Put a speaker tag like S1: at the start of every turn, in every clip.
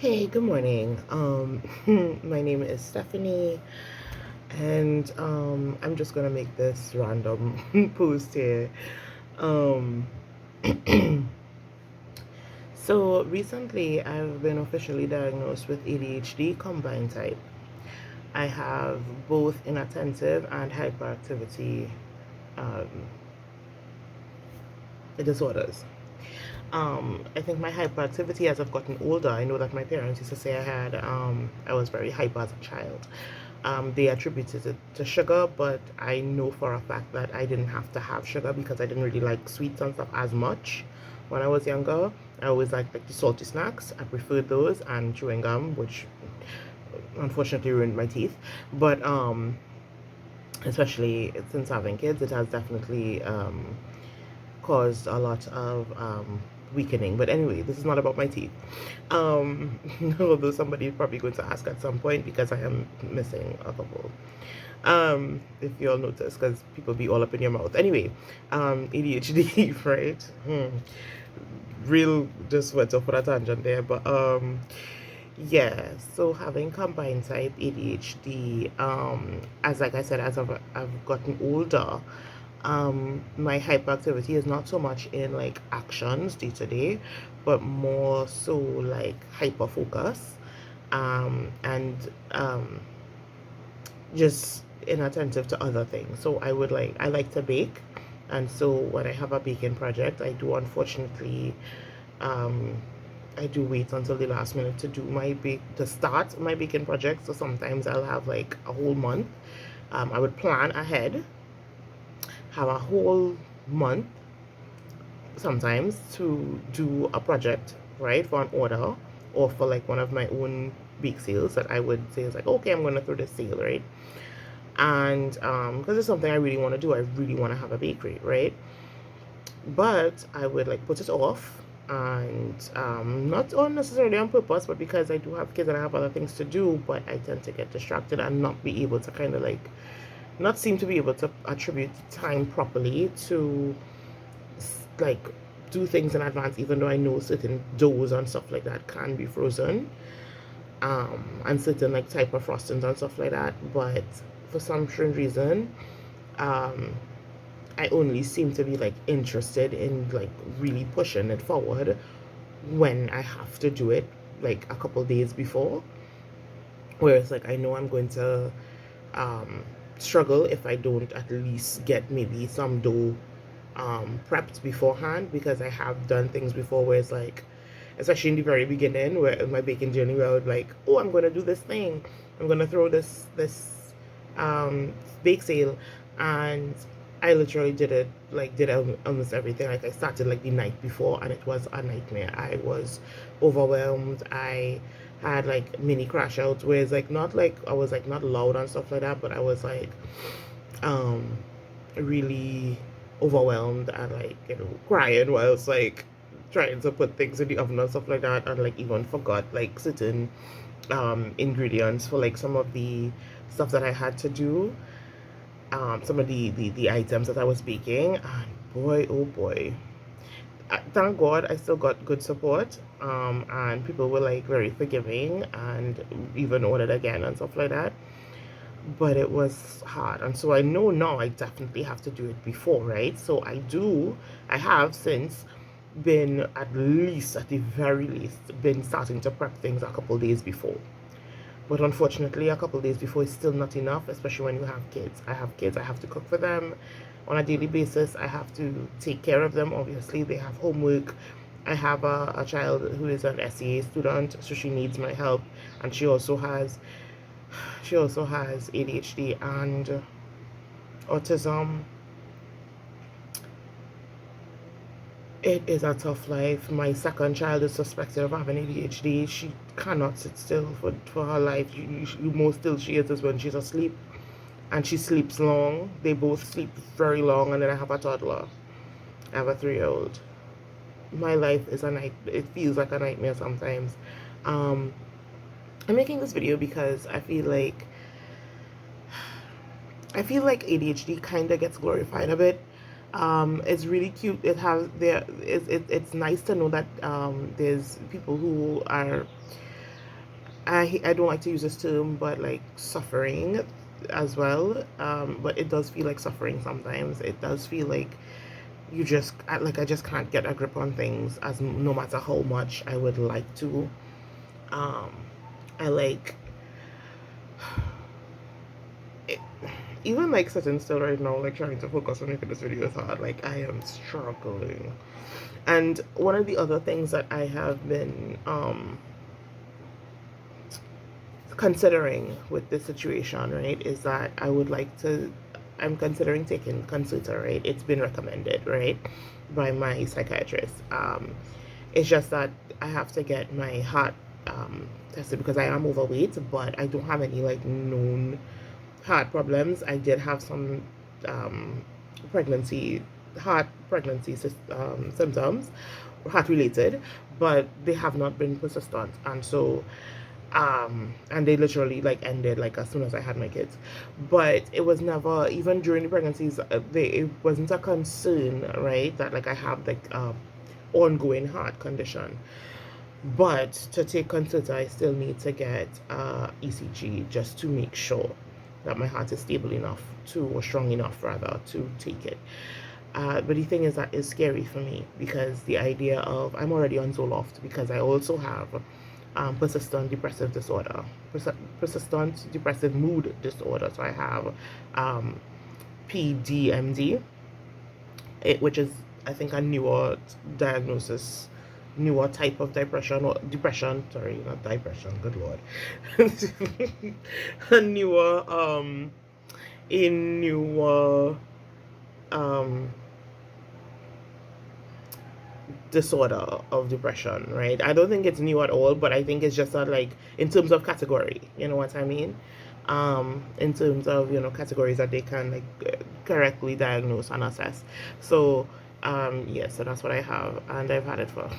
S1: Hey, good morning. My name is Stephanie, and I'm just gonna make this random post here. Um, so recently, I've been officially diagnosed with ADHD combined type. I have both inattentive and hyperactivity um, disorders. I think my hyperactivity as I've gotten older, I know that my parents used to say I was very hyper as a child. They attributed it to sugar, but I know for a fact that I didn't have to have sugar because I didn't really like sweets and stuff as much when I was younger. I always liked like the salty snacks. I preferred those and chewing gum, which unfortunately ruined my teeth. But especially since having kids, it has definitely caused a lot of weakening. But anyway, this is not about my teeth. Although somebody is probably going to ask at some point because I am missing a couple. If you all notice, because people be all up in your mouth. Anyway, ADHD, right? Real, just went off on a tangent there, but yeah. So having combined type ADHD, as like I said, as I've gotten older, my hyperactivity is not so much in like actions day to day, but more so like hyper focus, and just inattentive to other things. So I like to bake, and so when I have a baking project, I do unfortunately um I do wait until the last minute to do my bake to start my baking project. So sometimes I'll have like a whole month. I would plan ahead, have a whole month sometimes to do a project, right, for an order or for like one of my own bake sales that I would say is like, okay, I'm going to throw this sale, right? And because it's something I really want to do, I really want to have a bakery, right? But I would like put it off, and not unnecessarily on purpose, but because I do have kids and I have other things to do, but I tend to get distracted and not be able to kind of like not seem to be able to attribute time properly to like do things in advance, even though I know certain doughs and stuff like that can be frozen, and certain like type of frostings and stuff like that. But for some strange reason, um, I only seem to be like interested in like really pushing it forward when I have to do it like a couple days before. Whereas like I know I'm going to um, struggle if I don't at least get maybe some dough prepped beforehand, because I have done things before where it's like, especially in the very beginning, where in my baking journey, where I would like, oh, I'm gonna do this thing, I'm gonna throw this um, bake sale, and I literally did almost everything. Like I started like the night before, and it was a nightmare. I was overwhelmed. I had like mini crash outs where it's like not like I was like not loud and stuff like that, but I was like um really overwhelmed and like crying whilst like trying to put things in the oven and stuff like that, and like even forgot like certain ingredients for like some of the stuff that I had to do, some of the items that I was baking, and boy oh boy, thank God I still got good support, and people were like very forgiving and even ordered again and stuff like that. But it was hard, and so I know now I definitely have to do it before, right? So I have since been, at least at the very least, been starting to prep things a couple days before. But unfortunately, a couple days before is still not enough, especially when you have kids. I have kids, I have to cook for them on a daily basis. I have to take care of them. Obviously, they have homework. I have a child who is an SEA student, so she needs my help, and she also has ADHD and autism. It is a tough life. My second child is suspected of having ADHD. She cannot sit still for her life. Most still she is when she's asleep, and she sleeps long. They both sleep very long, and then I have a toddler. I have a 3-year old. My life is a night. It feels like a nightmare sometimes. Um, I'm making this video because I feel like ADHD kind of gets glorified a bit. It's really cute. It's nice to know that there's people who are I don't like to use this term, but like suffering as well. But it does feel like suffering sometimes. It does feel like you just like I just can't get a grip on things as no matter how much I would like to. Um, I like it, even like sitting still right now, like trying to focus on making this video is hard. Like I am struggling. And one of the other things that I have been considering with this situation, right, is that I'm considering taking Consulta, right? It's been recommended, right, by my psychiatrist. It's just that I have to get my heart tested because I am overweight, but I don't have any like known heart problems. I did have some um, pregnancy, heart pregnancy symptoms, heart related, but they have not been persistent. And so and they literally like ended like as soon as I had my kids. But it was never, even during the pregnancies, it wasn't a concern, right, that like I have like ongoing heart condition. But to take Concerta, I still need to get ECG just to make sure that my heart is stable enough to, or strong enough rather, to take it. But the thing is that is scary for me because the idea of, I'm already on Zoloft because I also have persistent depressive disorder, persistent depressive mood disorder. So I have PDMD, which is, I think, a newer diagnosis, newer type of depression, or depression, sorry, not depression, good lord. a newer, a newer, um, disorder of depression, right? I don't think it's new at all, but I think it's just that, like, in terms of category, you know what I mean? In terms of, categories that they can like correctly diagnose and assess. So yeah, so that's what I have, and I've had it for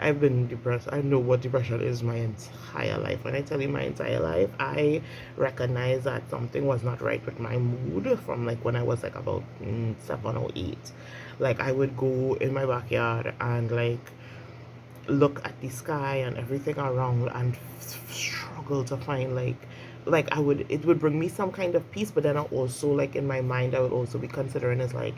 S1: I've been depressed. I know what depression is my entire life. When I tell you my entire life, I recognize that something was not right with my mood from like when I was like about 7 or 8. Like I would go in my backyard and like look at the sky and everything around and struggle to find like I would, it would bring me some kind of peace, but then I also, like, in my mind I would also be considering as like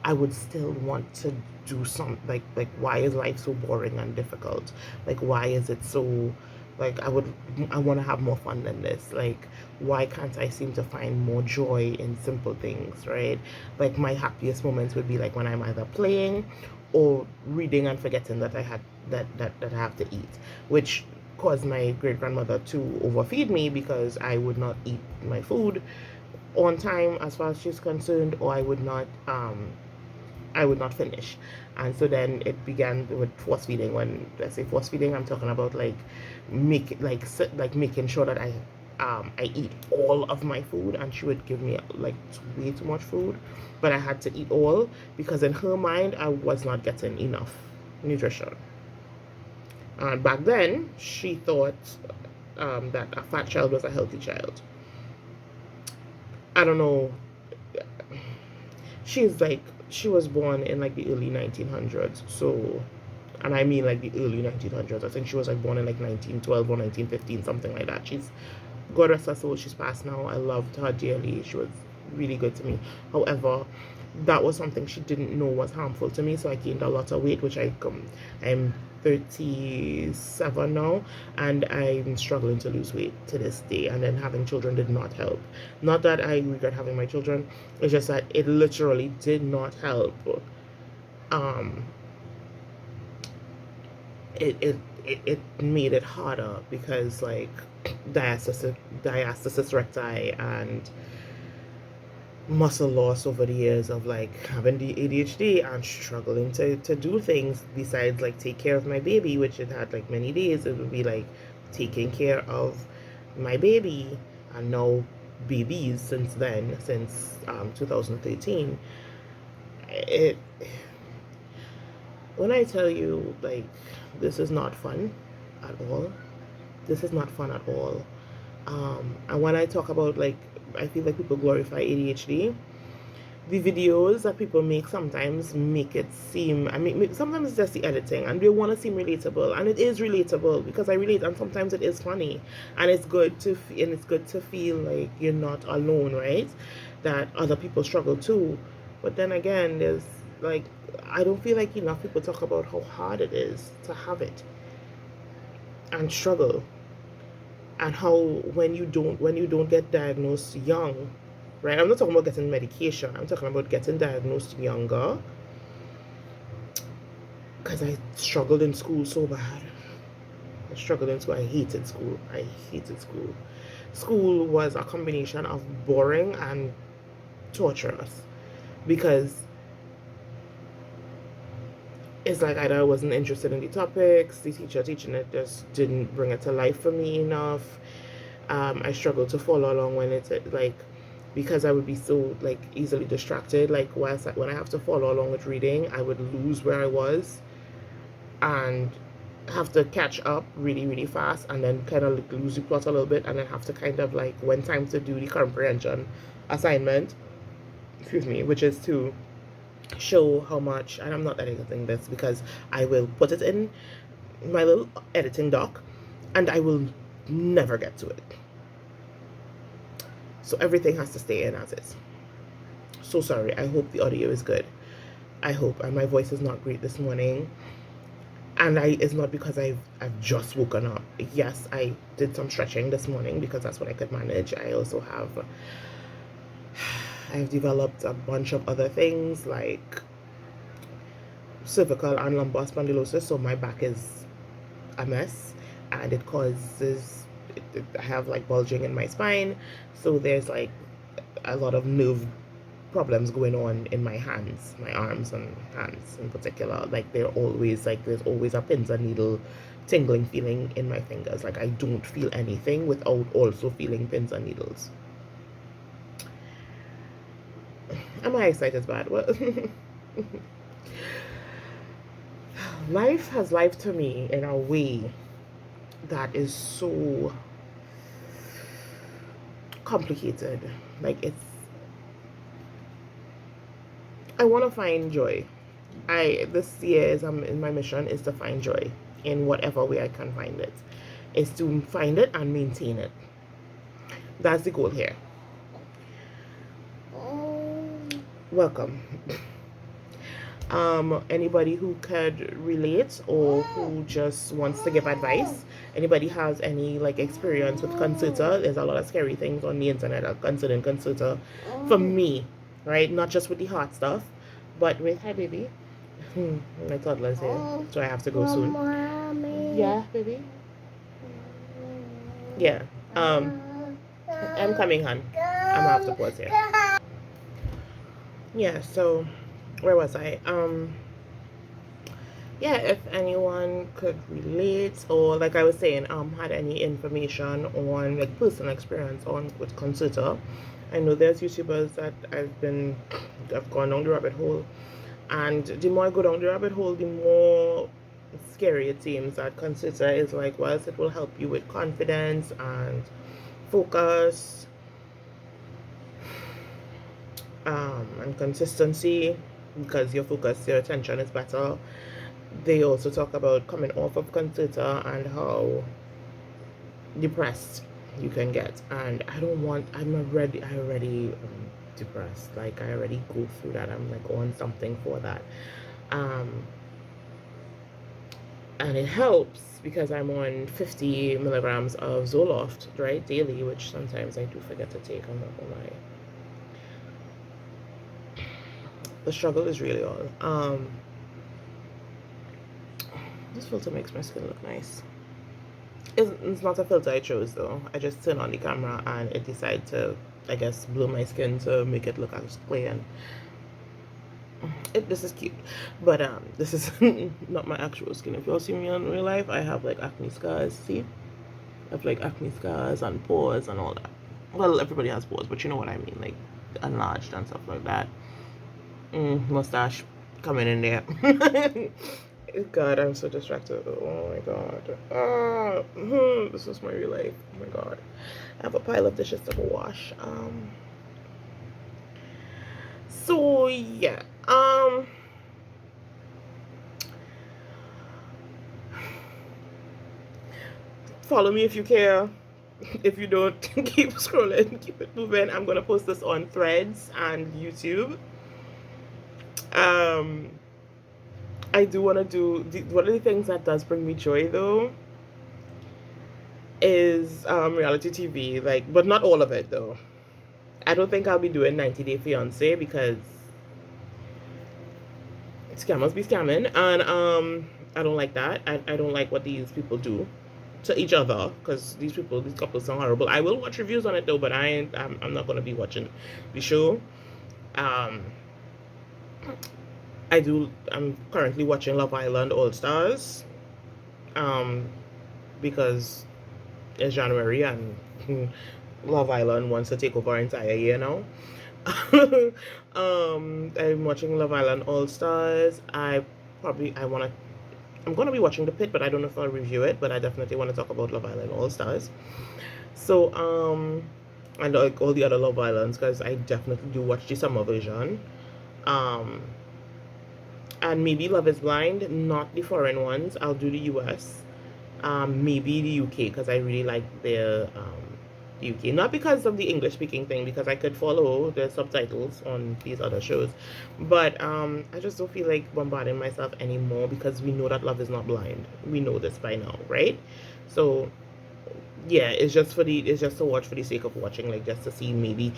S1: I would still want to do some like why is life so boring and difficult? Like why is it so, like I want to have more fun than this. Like why can't I seem to find more joy in simple things, right? Like my happiest moments would be like when I'm either playing or reading and forgetting that I had that I have to eat, which caused my great grandmother to overfeed me because I would not eat my food on time as far as she's concerned, or I would not finish. And so then it began with force feeding. When I say force feeding, I'm talking about like making sure that I eat all of my food, and she would give me like way too much food, but I had to eat all because in her mind I was not getting enough nutrition. And back then she thought that a fat child was a healthy child. I don't know. She was born in like the early 1900s. So, and I mean like the early 1900s. I think she was like born in like 1912 or 1915, something like that. She's, God rest her soul, she's passed now. I loved her dearly. She was really good to me. However, that was something she didn't know was harmful to me, so I gained a lot of weight, which I'm 37 now, and I'm struggling to lose weight to this day. And then having children did not help. Not that I regret having my children, it's just that it literally did not help. Um, it made it harder because like diastasis recti and muscle loss over the years of like having the ADHD and struggling to do things besides like take care of my baby, which it had like many days. It would be like taking care of my baby and now babies since then, since 2013. It, when I tell you like this is not fun at all, this is not fun at all. And when I talk about like, I feel like people glorify ADHD. the videos that people make sometimes make it seem, I mean, sometimes it's just the editing and they want to seem relatable, and it is relatable because I relate, and sometimes it is funny, and it's good to and it's good to feel like you're not alone, right? That other people struggle too. But then again, there's like, I don't feel like enough people talk about how hard it is to have it and struggle, and how when you don't get diagnosed young, right? I'm not talking about getting medication. I'm talking about getting diagnosed younger. Because I struggled in school so bad. I struggled in school. I hated school. I hated school. School was a combination of boring and torturous, because it's like either I wasn't interested in the topics, the teacher teaching it just didn't bring it to life for me enough. I struggled to follow along when it's like, because I would be so like easily distracted. Like when I have to follow along with reading, I would lose where I was and have to catch up really really fast, and then kind of like lose the plot a little bit, and then have to kind of like, when time to do the comprehension assignment, excuse me, which is to show how much, and I'm not editing this because I will put it in my little editing doc and I will never get to it. So everything has to stay in as is. So sorry. I hope the audio is good. I hope. And my voice is not great this morning. And it's not because I've just woken up. Yes, I did some stretching this morning because that's what I could manage. I've developed a bunch of other things like cervical and lumbar spondylosis, so my back is a mess, and it causes I have like bulging in my spine, so there's like a lot of nerve problems going on in my hands, my arms and hands in particular. Like there's always a pins and needle tingling feeling in my fingers. Like I don't feel anything without also feeling pins and needles. And my eyesight is bad. Well, life has life to me in a way that is so complicated. Like I want to find joy. This year is in my mission is to find joy in whatever way I can find it. Is to find it and maintain it. That's the goal here. Welcome. Anybody who could relate or who just wants to give advice, anybody has any like experience with consulta. There's a lot of scary things on the internet concerning consulta for me, right? Not just with the heart stuff, but with, hi baby, my toddler's here, so I have to go soon. Yeah, baby. Yeah. I'm coming, hon. I'm gonna have to pause here. Yeah, so where was I? Yeah, if anyone could relate, or like I was saying, had any information on like personal experience on with consulta. I know there's YouTubers that I've gone down the rabbit hole, and the more I go down the rabbit hole, the more scary it seems that consulta is like, whilst it will help you with confidence and focus, and consistency, because your focus, your attention is better. They also talk about coming off of consulta and how depressed you can get, and I already depressed. Like I already go through that. I'm like on something for that, and it helps because I'm on 50 milligrams of Zoloft, right, daily, which sometimes I do forget to take. I'm not gonna lie. The struggle is really all. This filter makes my skin look nice. It's not a filter I chose though. I just turned on the camera and it decided to, I guess, blow my skin to make it look as clear. And this is cute, but this is not my actual skin. If y'all see me in real life, I have like acne scars. See, I have like acne scars and pores and all that. Well, everybody has pores, but you know what I mean, like enlarged and stuff like that. Mustache coming in there. God, I'm so distracted. Oh my god. This is my real life. Oh my god. I have a pile of dishes to go wash. So yeah, follow me if you care. If you don't, keep scrolling, keep it moving. I'm gonna post this on Threads and YouTube. Um, I do want to do one of the things that does bring me joy though is reality TV, like, but not all of it though. I don't think I'll be doing 90 Day Fiance because scammers be scamming, and I don't like that. I don't like what these people do to each other because these couples are horrible. I will watch reviews on it though, but I'm not gonna be watching the show. Um, I'm currently watching Love Island All Stars. Um, because it's January and Love Island wants to take over our entire year now. I'm watching Love Island All Stars. I'm gonna be watching The Pit, but I don't know if I'll review it. But I definitely want to talk about Love Island All Stars. So and like all the other Love Islands because I definitely do watch the summer version. Um, and maybe Love Is Blind, not the foreign ones. I'll do the US. Maybe the UK because I really like the UK. Not because of the English speaking thing, because I could follow the subtitles on these other shows, but I just don't feel like bombarding myself anymore because we know that Love Is Not Blind. We know this by now, right? So yeah, it's just to watch for the sake of watching, like just to see maybe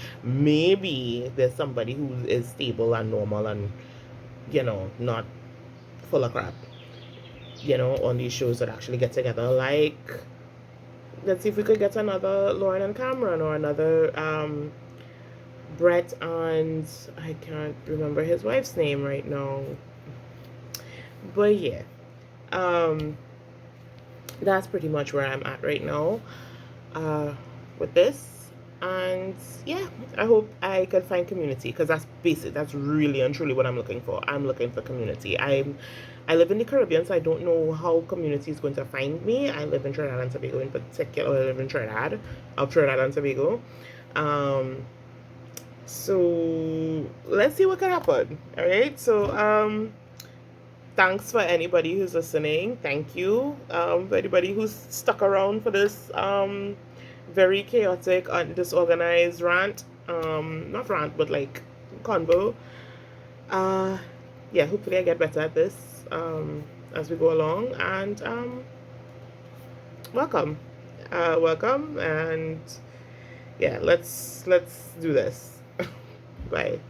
S1: there's somebody who is stable and normal and not full of crap. On these shows that actually get together. Like, let's see if we could get another Lauren and Cameron or another Brett and I can't remember his wife's name right now. But yeah, um, that's pretty much where I'm at right now with this. And yeah, I hope I can find community because that's basic. That's really and truly what I'm looking for. I'm looking for community. I live in the Caribbean, so I don't know how community is going to find me. I live in Trinidad and Tobago in particular. I live in Trinidad and Tobago. Um, so let's see what can happen. All right. So thanks for anybody who's listening. Thank you for anybody who's stuck around for this very chaotic and disorganized rant. Not rant, but like convo. Uh, yeah, hopefully I get better at this as we go along. And welcome, welcome, and yeah, let's do this. Bye.